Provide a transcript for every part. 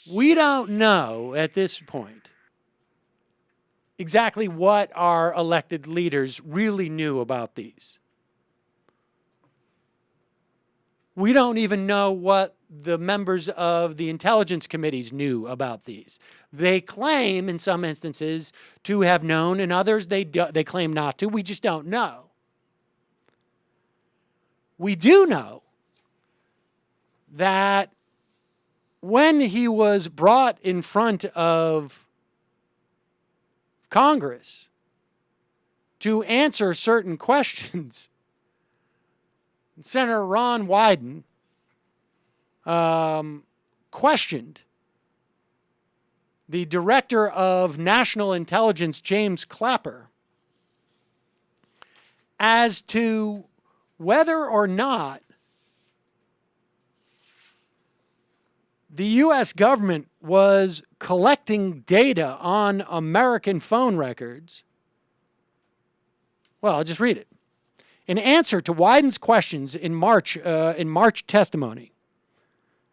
We don't know at this point exactly what our elected leaders really knew about these. We don't even know what the members of the intelligence committees knew about these. They claim, in some instances, to have known, and others they claim not to. We just don't know. We do know that when he was brought in front of Congress to answer certain questions, Senator Ron Wyden questioned the Director of National Intelligence, James Clapper, as to whether or not the U.S. government was collecting data on American phone records. Well, I'll just read it. In answer to Wyden's questions in March testimony,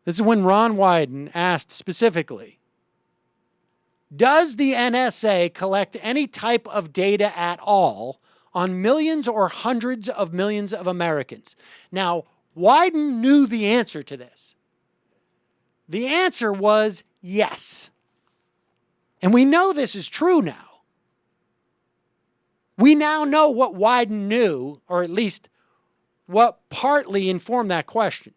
this is when Ron Wyden asked specifically, does the NSA collect any type of data at all on millions or hundreds of millions of Americans? Now, Wyden knew the answer to this. The answer was yes. And we know this is true now. We now know what Wyden knew, or at least what partly informed that question.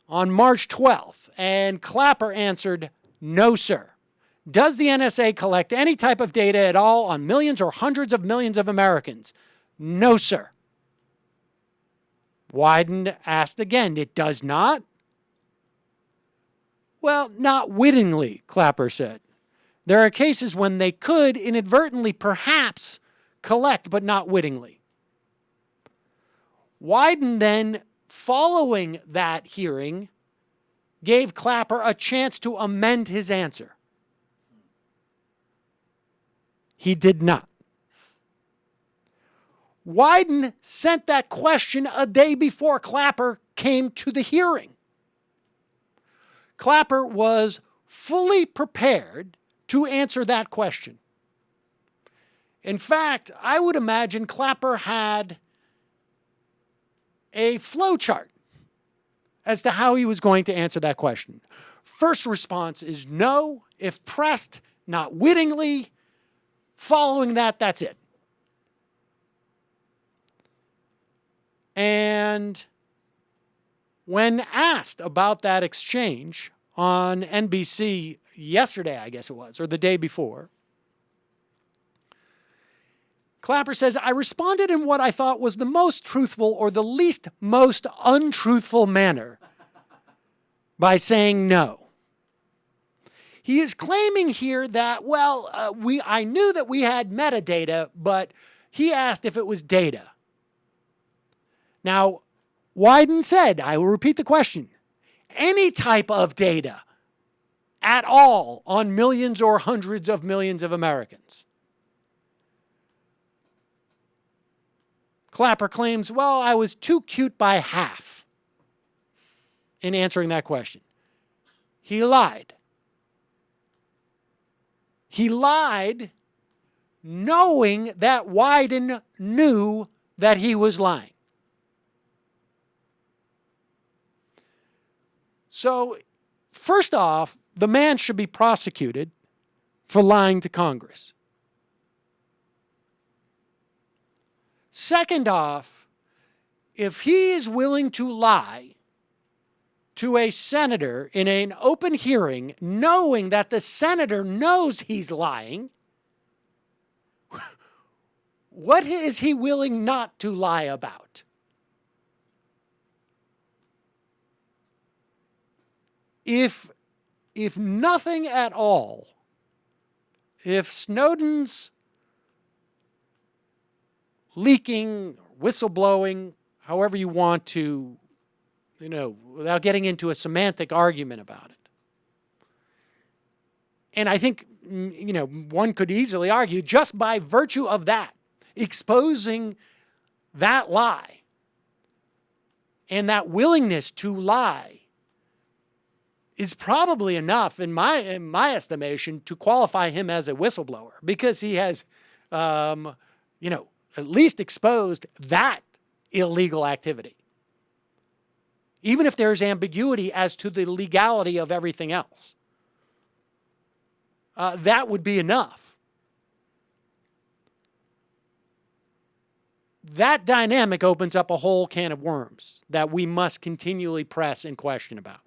On March 12th, and Clapper answered, no, sir. Does the NSA collect any type of data at all on millions or hundreds of millions of Americans? No, sir. Wyden asked again, it does not? Well, not wittingly, Clapper said. There are cases when they could inadvertently perhaps collect, but not wittingly. Wyden then, following that hearing, gave Clapper a chance to amend his answer. He did not. Wyden sent that question a day before Clapper came to the hearing. Clapper was fully prepared to answer that question. In fact, I would imagine Clapper had a flow chart as to how he was going to answer that question. First response is no. If pressed, not wittingly. Following that, that's it. And when asked about that exchange on NBC yesterday, I guess it was, or the day before, Clapper says, I responded in what I thought was the most truthful or the least most untruthful manner by saying no. He is claiming here that, well, I knew that we had metadata, but he asked if it was data. Now, Wyden said, I will repeat the question, any type of data at all on millions or hundreds of millions of Americans. Clapper claims, well, I was too cute by half in answering that question. He lied. He lied knowing that Wyden knew that he was lying. So, first off, the man should be prosecuted for lying to Congress. Second off, if he is willing to lie to a senator in an open hearing, knowing that the senator knows he's lying, what is he willing not to lie about? If nothing at all, if Snowden's leaking, whistleblowing, however you want to, without getting into a semantic argument about it. And I think, one could easily argue just by virtue of that, exposing that lie and that willingness to lie is probably enough, in my estimation, to qualify him as a whistleblower, because he has, at least exposed that illegal activity. Even if there's ambiguity as to the legality of everything else, that would be enough. That dynamic opens up a whole can of worms that we must continually press and question about.